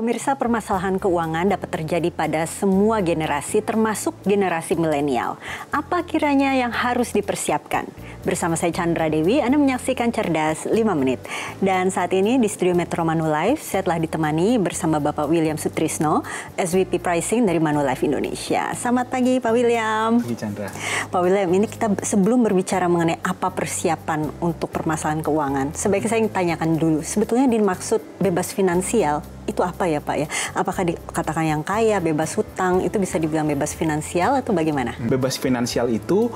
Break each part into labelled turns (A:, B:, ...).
A: Pemirsa, permasalahan keuangan dapat terjadi pada semua generasi, termasuk generasi milenial. Apa kiranya yang harus dipersiapkan? Bersama saya Chandra Dewi, Anda menyaksikan Cerdas 5 Menit. Dan saat ini di studio Metro Manulife, saya telah ditemani bersama Bapak William Sutrisno, SVP Pricing dari Manulife Indonesia. Selamat pagi Pak William.
B: Pagi Chandra.
A: Pak William, ini kita sebelum berbicara mengenai apa persiapan untuk permasalahan keuangan, sebaiknya saya ingin tanyakan dulu, sebetulnya dimaksud bebas finansial itu apa ya Pak ya? Apakah dikatakan yang kaya, bebas hutang, itu bisa dibilang bebas finansial atau bagaimana?
B: Bebas finansial itu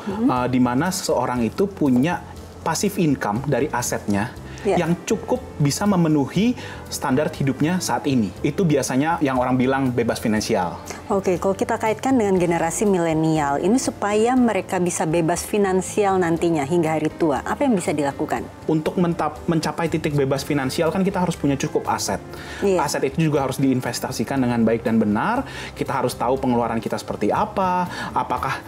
B: di mana seseorang itu punya passive income dari asetnya yang cukup bisa memenuhi standar hidupnya saat ini. Itu biasanya yang orang bilang bebas finansial.
A: Oke, kalau kita kaitkan dengan generasi milenial, ini supaya mereka bisa bebas finansial nantinya hingga hari tua, apa yang bisa dilakukan?
B: Untuk mencapai titik bebas finansial kan kita harus punya cukup aset. Aset itu juga harus diinvestasikan dengan baik dan benar. Kita harus tahu pengeluaran kita seperti apa, apakah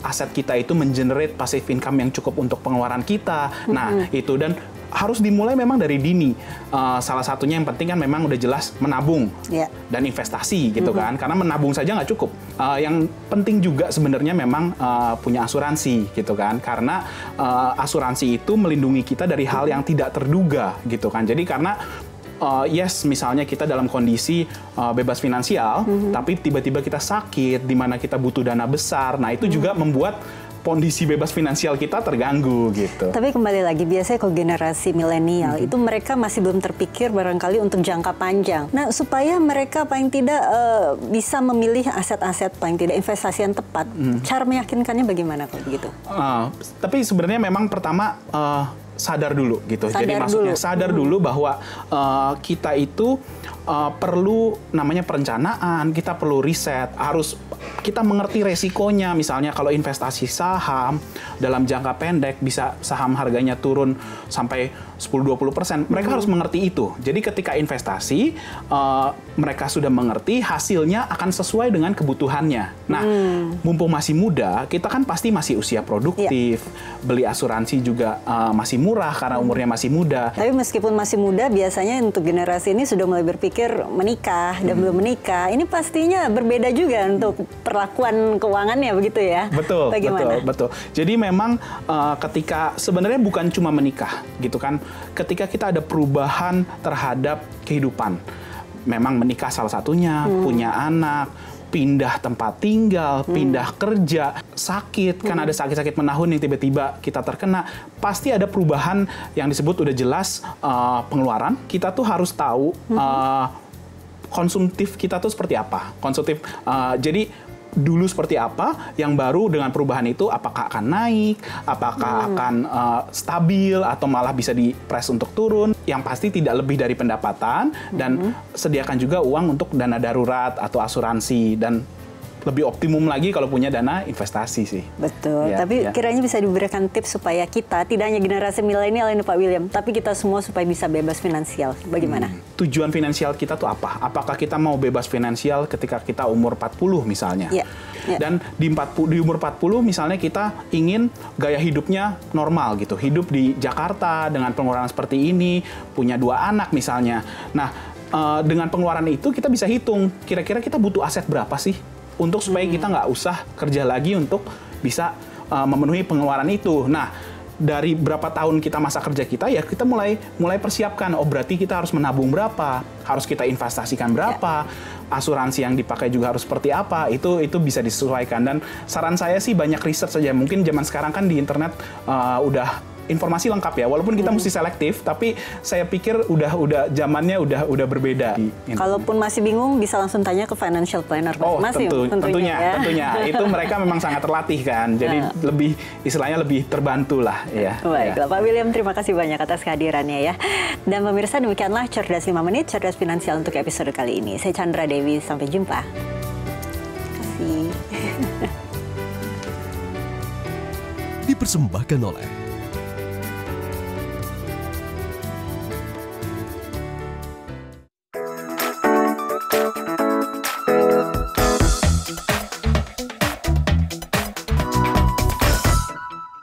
B: aset kita itu mengenerate passive income yang cukup untuk pengeluaran kita. Nah, itu dan harus dimulai memang dari dini. Salah satunya yang penting kan memang udah jelas menabung dan investasi gitu kan. Karena menabung saja nggak cukup. Yang penting juga sebenarnya memang punya asuransi gitu kan. Karena asuransi itu melindungi kita dari hal yang tidak terduga gitu kan. Jadi karena misalnya kita dalam kondisi bebas finansial, tapi tiba-tiba kita sakit, di mana kita butuh dana besar. Nah itu juga membuat kondisi bebas finansial kita terganggu gitu.
A: Tapi kembali lagi, biasanya kalau generasi milenial itu mereka masih belum terpikir barangkali untuk jangka panjang. Nah, supaya mereka paling tidak bisa memilih aset-aset, paling tidak investasi yang tepat, cara meyakinkannya bagaimana kalau begitu?
B: Tapi sebenarnya memang pertama sadar dulu gitu. Jadi maksudnya sadar dulu bahwa kita itu perlu namanya perencanaan, kita perlu riset, harus kita mengerti resikonya. Misalnya kalau investasi saham dalam jangka pendek bisa saham harganya turun sampai 10-20%, mereka harus mengerti itu. Jadi ketika investasi mereka sudah mengerti, hasilnya akan sesuai dengan kebutuhannya. Nah, mumpung masih muda, kita kan pasti masih usia produktif, beli asuransi juga masih murah karena umurnya masih muda.
A: Tapi meskipun masih muda, biasanya untuk generasi ini sudah mulai berpikir menikah dan belum menikah. Ini pastinya berbeda juga untuk perlakuan keuangannya, begitu ya?
B: Betul,
A: bagaimana?
B: betul. Jadi memang ketika sebenarnya bukan cuma menikah gitu kan, ketika kita ada perubahan terhadap kehidupan, memang menikah salah satunya, punya anak, pindah tempat tinggal, pindah kerja, sakit, kan ada sakit-sakit menahun yang tiba-tiba kita terkena, pasti ada perubahan yang disebut udah jelas pengeluaran. Kita tuh harus tahu konsumtif kita tuh seperti apa. Jadi dulu seperti apa, yang baru dengan perubahan itu apakah akan naik, apakah akan stabil, atau malah bisa di-press untuk turun. Yang pasti tidak lebih dari pendapatan, dan sediakan juga uang untuk dana darurat atau asuransi, dan lebih optimum lagi kalau punya dana investasi sih.
A: Betul, tapi kiranya bisa diberikan tips supaya kita, tidak hanya generasi milenial ini Pak William, tapi kita semua supaya bisa bebas finansial. Bagaimana?
B: Tujuan finansial kita tuh apa? Apakah kita mau bebas finansial ketika kita umur 40 misalnya? Dan di umur 40 misalnya kita ingin gaya hidupnya normal gitu. Hidup di Jakarta dengan pengeluaran seperti ini, punya 2 anak misalnya. Nah, dengan pengeluaran itu kita bisa hitung, kira-kira kita butuh aset berapa sih? Untuk supaya kita nggak usah kerja lagi untuk bisa memenuhi pengeluaran itu. Nah, dari berapa tahun kita masa kerja kita, ya kita mulai persiapkan. Oh, berarti kita harus menabung berapa, harus kita investasikan berapa, asuransi yang dipakai juga harus seperti apa. Itu bisa disesuaikan. Dan saran saya sih banyak riset saja. Mungkin zaman sekarang kan di internet udah informasi lengkap ya, walaupun kita mesti selektif, tapi saya pikir udah zamannya udah berbeda.
A: Kalaupun masih bingung, bisa langsung tanya ke financial planner.
B: Tentunya. Itu mereka memang sangat terlatih kan, jadi istilahnya lebih terbantu lah ya.
A: Baiklah, Pak William, terima kasih banyak atas kehadirannya ya. Dan pemirsa, demikianlah Cerdas 5 Menit, Cerdas Finansial untuk episode kali ini. Saya Chandra Dewi, sampai jumpa. Terima kasih.
C: Dipersembahkan oleh